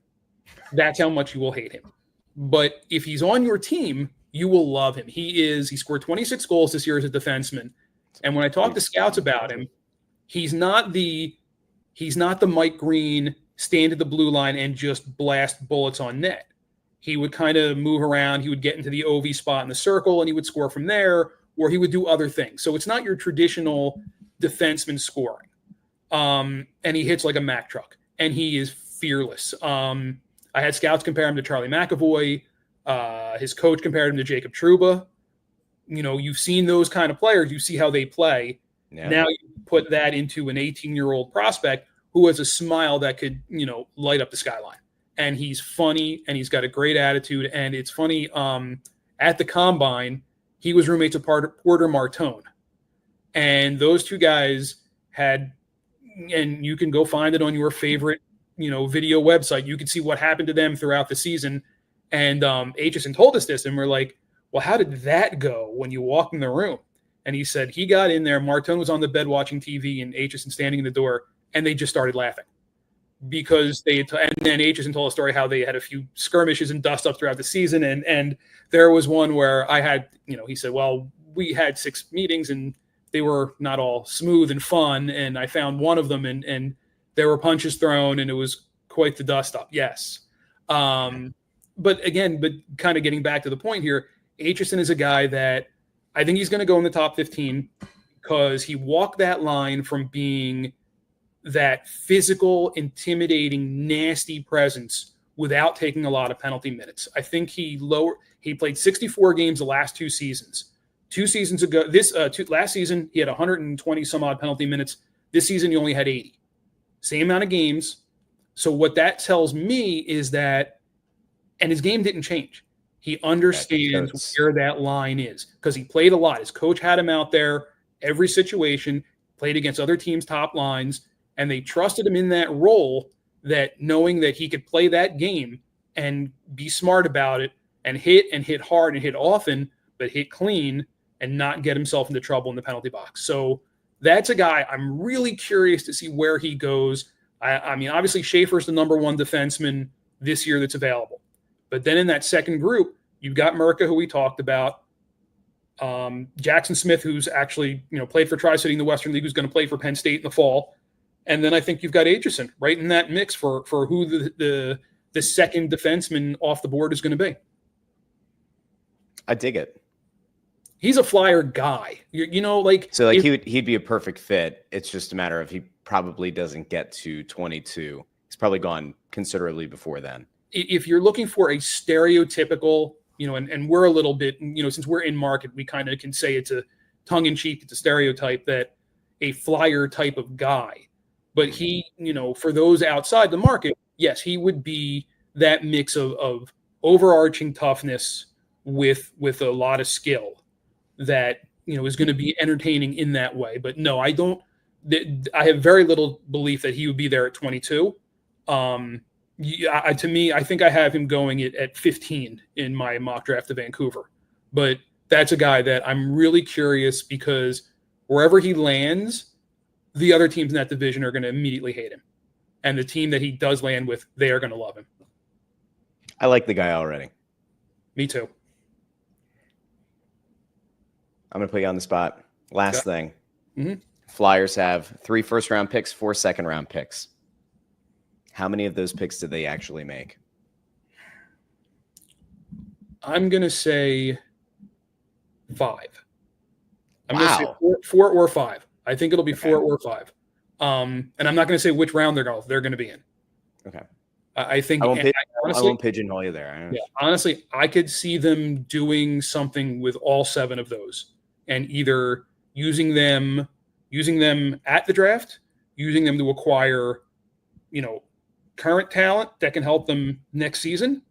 That's how much you will hate him. But if he's on your team, you will love him. He scored 26 goals this year as a defenseman. And when I talk to scouts about him, he's not the Mike Green, stand at the blue line and just blast bullets on net. He would kind of move around. He would get into the OV spot in the circle and he would score from there, or he would do other things. So it's not your traditional defenseman scoring. And he hits like a Mack truck and he is fearless. I had scouts compare him to Charlie McAvoy. His coach compared him to Jacob Trouba. You've seen those kind of players. You see how they play. Yeah. Now you put that into an 18-year-old prospect who has a smile that could, light up the skyline. And he's funny and he's got a great attitude. And it's funny, at the Combine, he was roommates with Porter Martone. And those two guys had, and you can go find it on your favorite, video website. You can see what happened to them throughout the season. And Aitchison told us this, and we're like, well, how did that go when you walked in the room? And he said he got in there, Martone was on the bed watching TV, and Aitchison standing in the door, and they just started laughing. Because and then Aitchison told a story how they had a few skirmishes and dust-ups throughout the season, and there was one where I had, he said, well, we had 6 meetings, and they were not all smooth and fun, and I found one of them, and there were punches thrown, and it was quite the dust-up, yes. But kind of getting back to the point here, Aitchison is a guy that I think he's going to go in the top 15 because he walked that line from being that physical, intimidating, nasty presence without taking a lot of penalty minutes. I think he played 64 games the last 2 seasons. 2 seasons ago, last season, he had 120 some odd penalty minutes. This season, he only had 80. Same amount of games. So what that tells me is that, and his game didn't change. He understands where that line is because he played a lot. His coach had him out there every situation, played against other teams' top lines, and they trusted him in that role, that knowing that he could play that game and be smart about it and hit hard and hit often, but hit clean and not get himself into trouble in the penalty box. So That's a guy I'm really curious to see where he goes. I mean, obviously Schaefer's the number one defenseman this year that's available. But then in that second group, you've got Merca, who we talked about, Jackson Smith, who's actually, played for Tri-City in the Western League, who's going to play for Penn State in the fall. And then I think you've got Aitchison right in that mix for who the second defenseman off the board is going to be. I dig it. He's a Flyer guy, he'd be a perfect fit. It's just a matter of he probably doesn't get to 22. He's probably gone considerably before then. If you're looking for a stereotypical, and we're a little bit, since we're in market, we kind of can say it's a tongue in cheek, it's a stereotype that a Flyer type of guy. But he, for those outside the market, yes, he would be that mix of overarching toughness with a lot of skill that, is going to be entertaining in that way. But no, I have very little belief that he would be there at 22. To me, I think I have him going at 15 in my mock draft to Vancouver. But that's a guy that I'm really curious because wherever he lands, the other teams in that division are going to immediately hate him. And the team that he does land with, they are going to love him. I like the guy already. Me too. I'm going to put you on the spot. Last thing. Mm-hmm. Flyers have 3 first-round picks, 4 second-round picks. How many of those picks did they actually make? I'm going to say 5. I'm Wow. going to say 4 or 5. I think it'll be 4 or 5. And I'm not going to say which round they're going to be in. Okay. I think I won't pigeonhole you there. Honestly, I could see them doing something with all 7 of those and either using them at the draft, using them to acquire, current talent that can help them next season,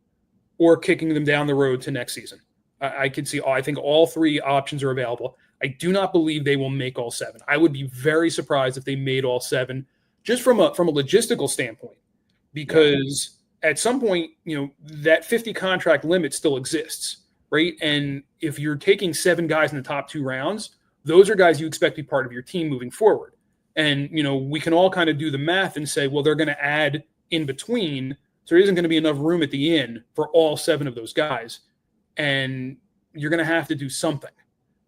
or kicking them down the road to next season. I think all 3 options are available. I do not believe they will make all 7. I would be very surprised if they made all 7, just from a logistical standpoint, because at some point, that 50 contract limit still exists, right? And if you're taking 7 guys in the top 2 rounds, those are guys you expect to be part of your team moving forward. And, we can all kind of do the math and say, well, they're going to add in between, so there isn't going to be enough room at the end for all 7 of those guys. And you're going to have to do something.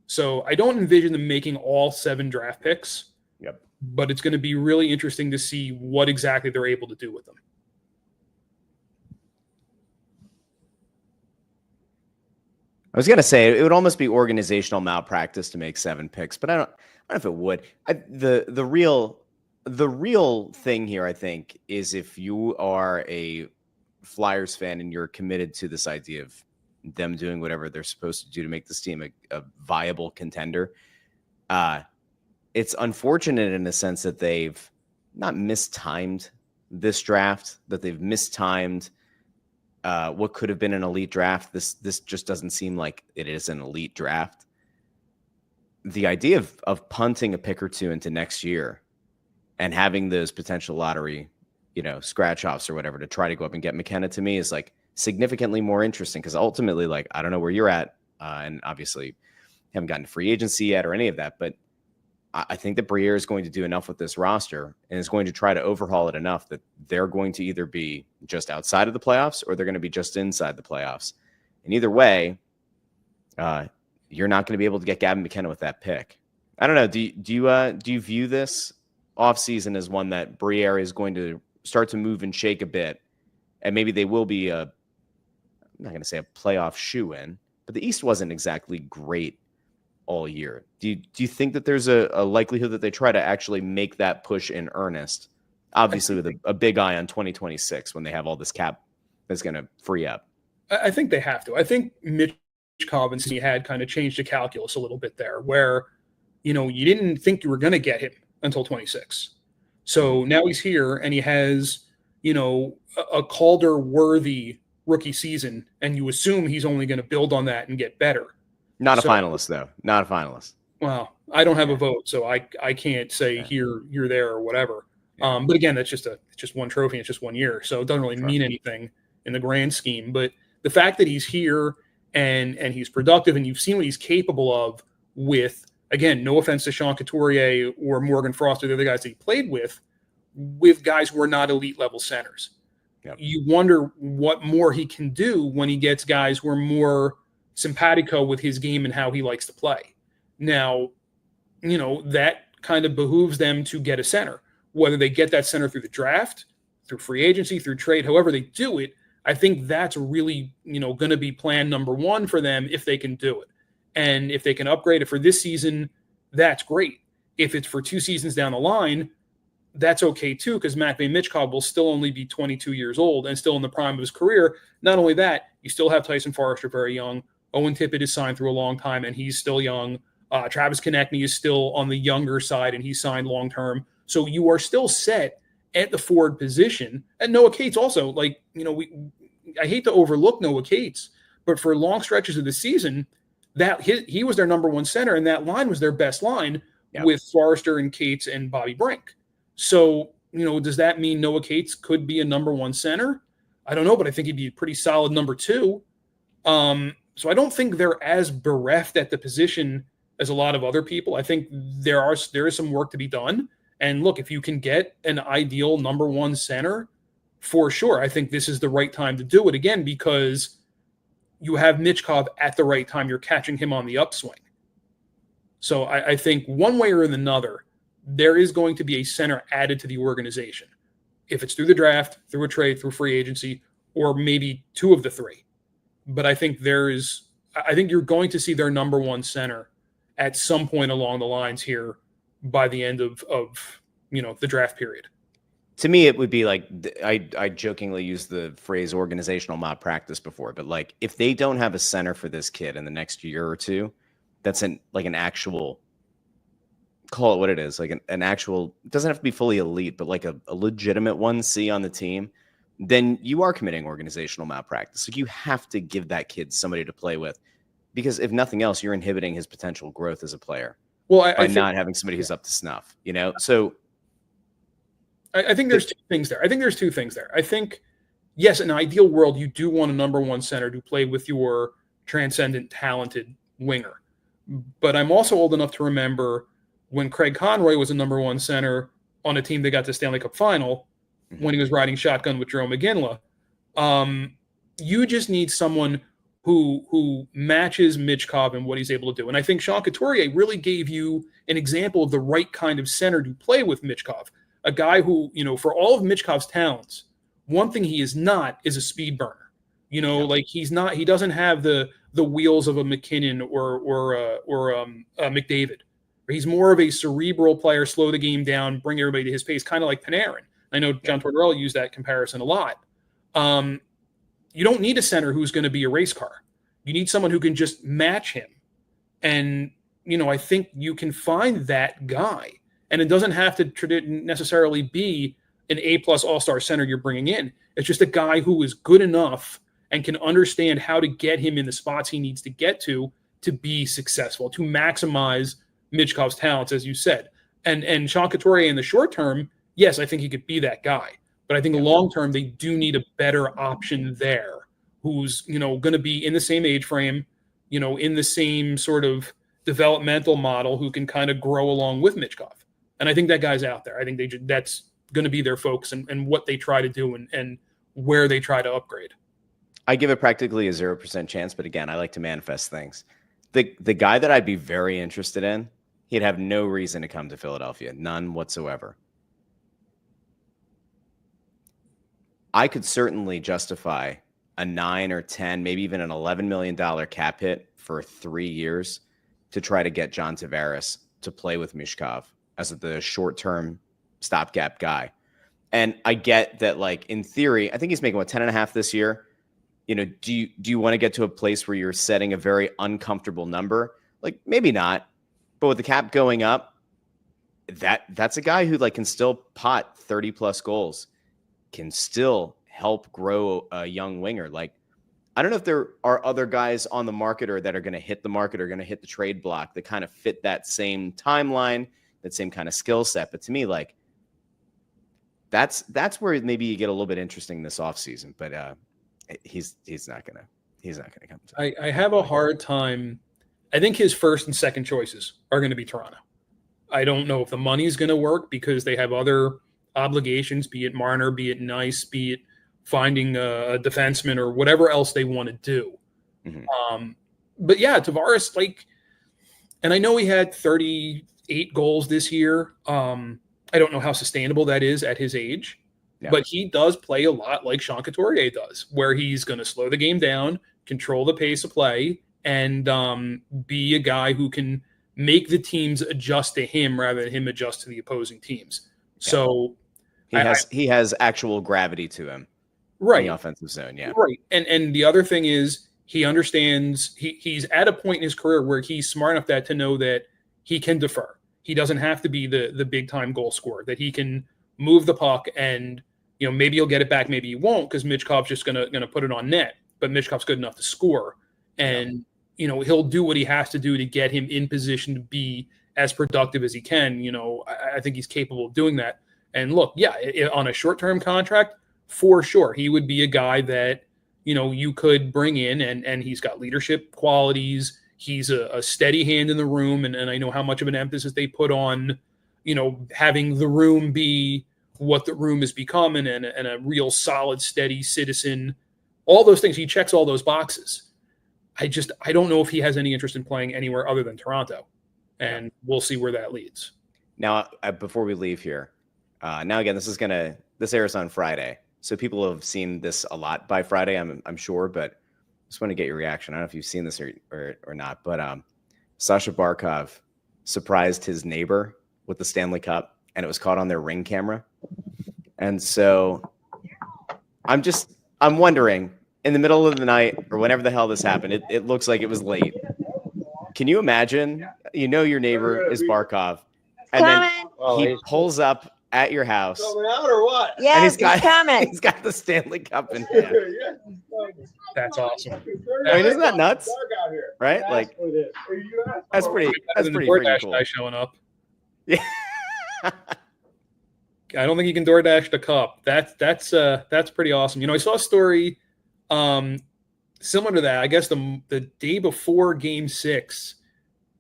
So I don't envision them making all 7 draft picks. Yep. But it's going to be really interesting to see what exactly they're able to do with them. I was going to say it would almost be organizational malpractice to make 7 picks, but I don't know if it would. The real thing here, I think, is if you are a Flyers fan and you're committed to this idea of them doing whatever they're supposed to do to make this team a viable contender. It's unfortunate in the sense that they've not mistimed this draft, that they've mistimed what could have been an elite draft. This just doesn't seem like it is an elite draft. The idea of punting a pick or 2 into next year and having those potential lottery, scratch offs or whatever to try to go up and get McKenna, to me is like significantly more interesting, because ultimately, like, I don't know where you're at, and obviously haven't gotten to free agency yet or any of that, but I think that Briere is going to do enough with this roster and is going to try to overhaul it enough that they're going to either be just outside of the playoffs or they're going to be just inside the playoffs. And either way, you're not going to be able to get Gavin McKenna with that pick. I don't know. Do you view this offseason as one that Briere is going to start to move and shake a bit, and maybe they will be I'm not going to say a playoff shoe-in, but the East wasn't exactly great all year. Do you think that there's a likelihood that they try to actually make that push in earnest, obviously with a big eye on 2026 when they have all this cap that's going to free up? I think they have to. I think Mitch Colvinson had kind of changed the calculus a little bit there, where, you didn't think you were going to get him until 26. So now he's here and he has, a Calder-worthy rookie season, and you assume he's only going to build on that and get better. Not a finalist, though. Not a finalist. Well, I don't have a vote, so I can't say here, you're there, or whatever. Yeah. But again, that's just one trophy. It's just 1 year, so it doesn't really mean anything in the grand scheme. But the fact that he's here and he's productive, and you've seen what he's capable of with again, no offense to Sean Couturier or Morgan Frost or the other guys that he played with guys who are not elite level centers. Yep. You wonder what more he can do when he gets guys who are more simpatico with his game and how he likes to play. Now, that kind of behooves them to get a center, whether they get that center through the draft, through free agency, through trade, however they do it. I think that's really, going to be plan number one for them if they can do it. And if they can upgrade it for this season, that's great. If it's for 2 seasons down the line, that's okay too, because Matvei Michkov will still only be 22 years old and still in the prime of his career. Not only that, you still have Tyson Forrester very young. Owen Tippett is signed through a long time and he's still young. Travis Konechny is still on the younger side and he's signed long term. So you are still set at the forward position. And Noah Cates also, I hate to overlook Noah Cates, but for long stretches of the season, that he was their number one center, and that line was their best line with Forrester and Cates and Bobby Brink. So, does that mean Noah Cates could be a number one center? I don't know, but I think he'd be a pretty solid number 2. So I don't think they're as bereft at the position as a lot of other people. I think there is some work to be done. And look, if you can get an ideal number 1 center, for sure, I think this is the right time to do it again, because you have Michkov at the right time. You're catching him on the upswing. So I think one way or another, there is going to be a center added to the organization. If it's through the draft, through a trade, through free agency, or maybe 2 of the 3. But I think you're going to see their number 1 center at some point along the lines here by the end of the draft period. To me, it would be like, I jokingly used the phrase organizational malpractice before, but like if they don't have a center for this kid in the next year or 2, that's an actual, call it what it is, like an actual, it doesn't have to be fully elite, but like a legitimate 1C on the team, then you are committing organizational malpractice. Like you have to give that kid somebody to play with, because if nothing else, you're inhibiting his potential growth as a player by not having somebody who's up to snuff, So I think there's 2 things there. I think, yes, in an ideal world, you do want a number 1 center to play with your transcendent, talented winger. But I'm also old enough to remember when Craig Conroy was a number 1 center on a team that got to Stanley Cup final when he was riding shotgun with Jerome McGinley. You just need someone who matches Michkov and what he's able to do. And I think Sean Couturier really gave you an example of the right kind of center to play with Michkov. A guy who, for all of Michkov's talents, one thing he is not is a speed burner. Like he doesn't have the wheels of a McKinnon or a McDavid. He's more of a cerebral player, slow the game down, bring everybody to his pace, kind of like Panarin. I know John Tortorella used that comparison a lot. You don't need a center who's going to be a race car. You need someone who can just match him. And, I think you can find that guy. And it doesn't have to necessarily be an A-plus all-star center you're bringing in. It's just a guy who is good enough and can understand how to get him in the spots he needs to get to be successful, to maximize Michkov's talents, as you said. And Sean Couturier in the short term, yes, I think he could be that guy. But I think long term, they do need a better option there who's, going to be in the same age frame, in the same sort of developmental model, who can kind of grow along with Michkov. And I think that guy's out there. I think that's going to be their focus and what they try to do and where they try to upgrade. I give it practically a 0% chance, but again, I like to manifest things. The guy that I'd be very interested in, he'd have no reason to come to Philadelphia, none whatsoever. I could certainly justify a 9 or 10, maybe even an $11 million cap hit for 3 years to try to get John Tavares to play with Michkov as the short-term stopgap guy. And I get that, like, in theory, I think he's making 10.5 this year. Do you want to get to a place where you're setting a very uncomfortable number? Like, maybe not, but with the cap going up, that's a guy who can still pot 30 plus goals, can still help grow a young winger. Like, I don't know if there are other guys on the market or that are going to hit the market or going to hit the trade block that kind of fit that same timeline, that same kind of skill set. But to me, that's where maybe you get a little bit interesting this offseason. But he's not gonna come. I have a hard time, I think his first and second choices are going to be Toronto. I don't know if the money's going to work because they have other obligations, be it Marner, be it Nice, be it finding a defenseman or whatever else they want to do. Mm-hmm. But yeah, Tavares, like, and I know he had 38 goals this year. I don't know how sustainable that is at his age, but he does play a lot like Sean Couturier does, where he's going to slow the game down, control the pace of play, and be a guy who can make the teams adjust to him rather than him adjust to the opposing teams. Yeah. So he has actual gravity to him, right? In the offensive zone, yeah, right. And the other thing is he understands he's at a point in his career where he's smart enough to know that he can defer. He doesn't have to be the big time goal scorer. That he can move the puck and maybe he'll get it back, maybe he won't because Michkov's just gonna put it on net. But Michkov's good enough to score, and he'll do what he has to do to get him in position to be as productive as he can. I think he's capable of doing that. And look, on a short-term contract, for sure, he would be a guy that, you could bring in and he's got leadership qualities. He's a steady hand in the room. And I know how much of an emphasis they put on, having the room be what the room has become and a real solid, steady citizen, all those things. He checks all those boxes. I don't know if he has any interest in playing anywhere other than Toronto, and we'll see where that leads. Now, before we leave here, now again, this airs on Friday, so people have seen this a lot by Friday, I'm sure, but just want to get your reaction. I don't know if you've seen this or not, but Sasha Barkov surprised his neighbor with the Stanley Cup, and it was caught on their Ring camera, and so I'm wondering. In the middle of the night or whenever the hell this happened, it looks like it was late. Can you imagine, your neighbor is Barkov, and then he pulls up at your house. Coming out or what? Yeah, and he's coming. He's got the Stanley Cup in hand. That's awesome. I mean, isn't that nuts? Right? Like, that's pretty DoorDash cool. Guy showing up. Yeah. I don't think he can DoorDash the cup. That's pretty awesome. I saw a story similar to that. I guess the day before Game 6,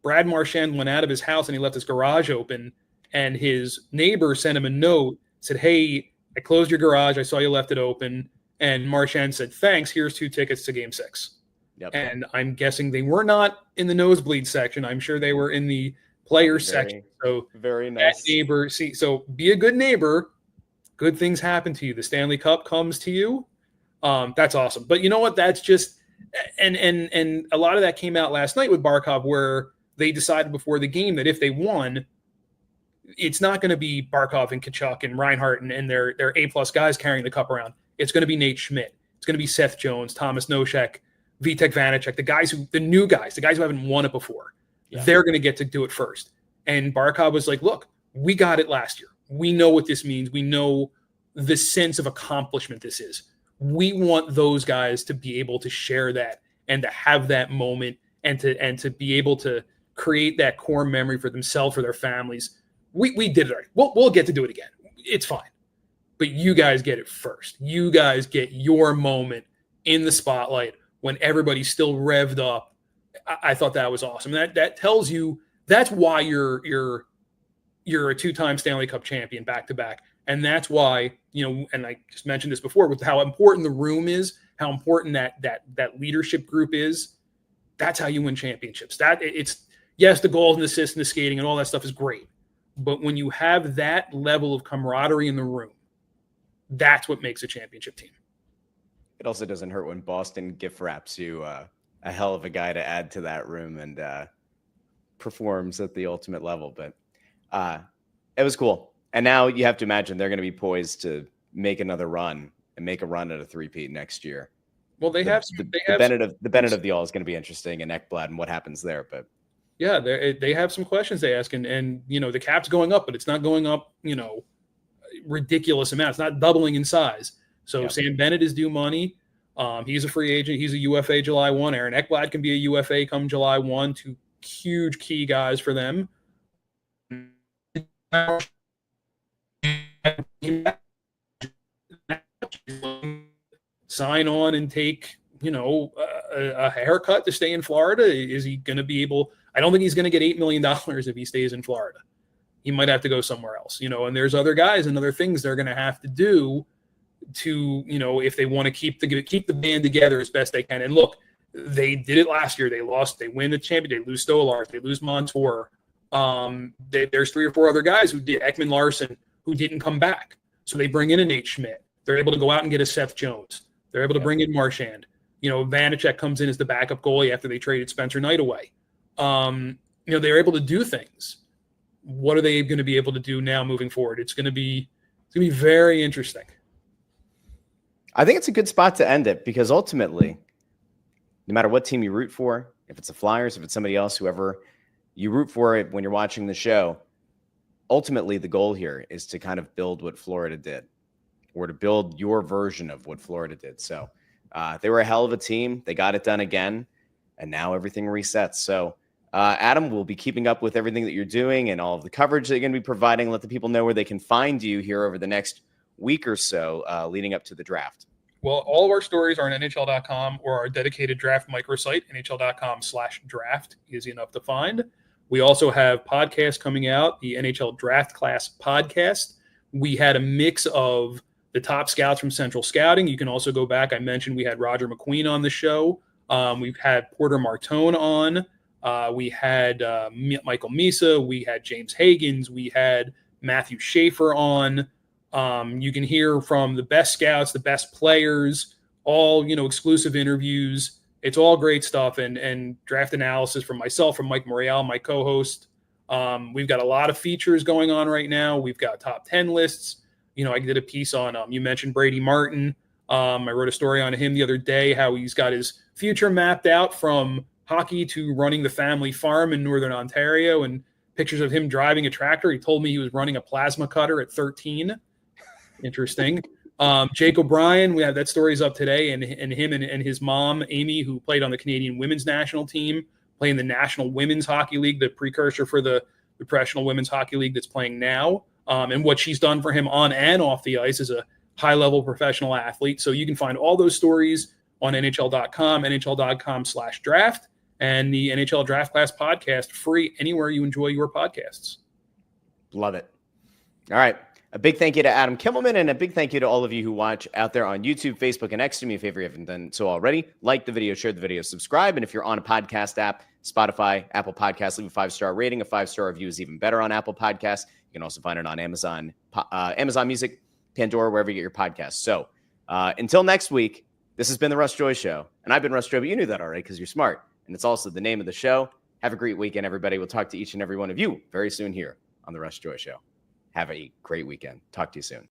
Brad Marchand went out of his house and he left his garage open, and his neighbor sent him a note, said, "Hey, I closed your garage. I saw you left it open." And Marchand said, "Thanks. Here's 2 tickets to Game 6." Yep. And I'm guessing they were not in the nosebleed section. I'm sure they were in the players section. So very nice. That neighbor, so be a good neighbor. Good things happen to you. The Stanley Cup comes to you. That's awesome. But you know what? That's just and a lot of that came out last night with Barkov, where they decided before the game that if they won, it's not going to be Barkov and Tkachuk and Reinhart and their A+ guys carrying the cup around. It's going to be Nate Schmidt. It's going to be Seth Jones, Thomas Nosek, Vitek Vanacek, the new guys, the guys who haven't won it before. Yeah. They're going to get to do it first. And Barkov was like, "Look, we got it last year. We know what this means. We know the sense of accomplishment this is. We want those guys to be able to share that and to have that moment and to be able to create that core memory for themselves, for their families. We did it right. We'll get to do it again. It's fine. But you guys get it first. You guys get your moment in the spotlight when everybody's still revved up." I thought that was awesome. That tells you that's why you're a 2-time Stanley Cup champion back to back. And that's why, and I just mentioned this before with how important the room is, how important that leadership group is. That's how you win championships. Yes, the goals and the assists and the skating and all that stuff is great. But when you have that level of camaraderie in the room, that's what makes a championship team. It also doesn't hurt when Boston gift wraps you a hell of a guy to add to that room and performs at the ultimate level. But it was cool. And now you have to imagine they're going to be poised to make another run and make a run at a three-peat next year. Well, the Bennett of the All is going to be interesting, and Ekblad and what happens there. But yeah, they have some questions they ask, and the cap's going up, but it's not going up ridiculous amount. It's not doubling in size. So yep. Sam Bennett is due money. He's a free agent. He's a UFA July 1. Aaron Ekblad can be a UFA come July 1. 2 huge key guys for them. Sign on and take, a haircut to stay in Florida? Is he going to be able? I don't think he's going to get $8 million if he stays in Florida. He might have to go somewhere else, and there's other guys and other things they're going to have to do to, if they want to keep the band together as best they can. And look, they did it last year. They lost. They win the championship. They lose Stolarz. They lose Montour. There's 3 or 4 other guys who did Ekman Larson who didn't come back. So they bring in a Nate Schmidt. They're able to go out and get a Seth Jones. They're able to bring in Marchand. Vanacek comes in as the backup goalie after they traded Spencer Knight away. They're able to do things. What are they going to be able to do now moving forward? It's going to be very interesting. I think it's a good spot to end it because ultimately, no matter what team you root for, if it's the Flyers, if it's somebody else, whoever you root for it when you're watching the show, ultimately the goal here is to kind of build what Florida did, or to build your version of what Florida did. So they were a hell of a team. They got it done again, and now everything resets. So Adam, we'll be keeping up with everything that you're doing and all of the coverage that you're going to be providing. Let the people know where they can find you here over the next week or so leading up to the draft. Well, all of our stories are on NHL.com or our dedicated draft microsite, NHL.com/draft. Easy enough to find. We also have podcasts coming out, the NHL Draft Class podcast. We had a mix of the top scouts from Central Scouting. You can also go back. I mentioned we had Roger McQueen on the show. We've had Porter Martone on. We had Michael Misa. We had James Hagans. We had Matthew Schaefer on. You can hear from the best scouts, the best players, all, exclusive interviews. It's all great stuff. And draft analysis from myself, from Mike Morial, my co-host. We've got a lot of features going on right now. We've got top 10 lists. I did a piece on, you mentioned Brady Martin. I wrote a story on him the other day, how he's got his future mapped out from hockey to running the family farm in Northern Ontario, and pictures of him driving a tractor. He told me he was running a plasma cutter at 13. Interesting. Jake O'Brien, we have that story's up today, and him and his mom, Amy, who played on the Canadian women's national team, playing the National Women's Hockey League, the precursor for the Professional Women's Hockey League that's playing now, and what she's done for him on and off the ice as a high-level professional athlete. So you can find all those stories on NHL.com, NHL.com/draft, and the NHL Draft Class podcast free anywhere you enjoy your podcasts. Love it. All right. A big thank you to Adam Kimelman, and a big thank you to all of you who watch out there on YouTube, Facebook, and X. Do me a favor if you haven't done so already. Like the video, share the video, subscribe. And if you're on a podcast app, Spotify, Apple Podcasts, leave a 5-star rating. A 5-star review is even better on Apple Podcasts. You can also find it on Amazon Music, Pandora, wherever you get your podcasts. So until next week, this has been the Russ Joy Show. And I've been Russ Joy, but you knew that already because you're smart. And it's also the name of the show. Have a great weekend, everybody. We'll talk to each and every one of you very soon here on the Russ Joy Show. Have a great weekend. Talk to you soon.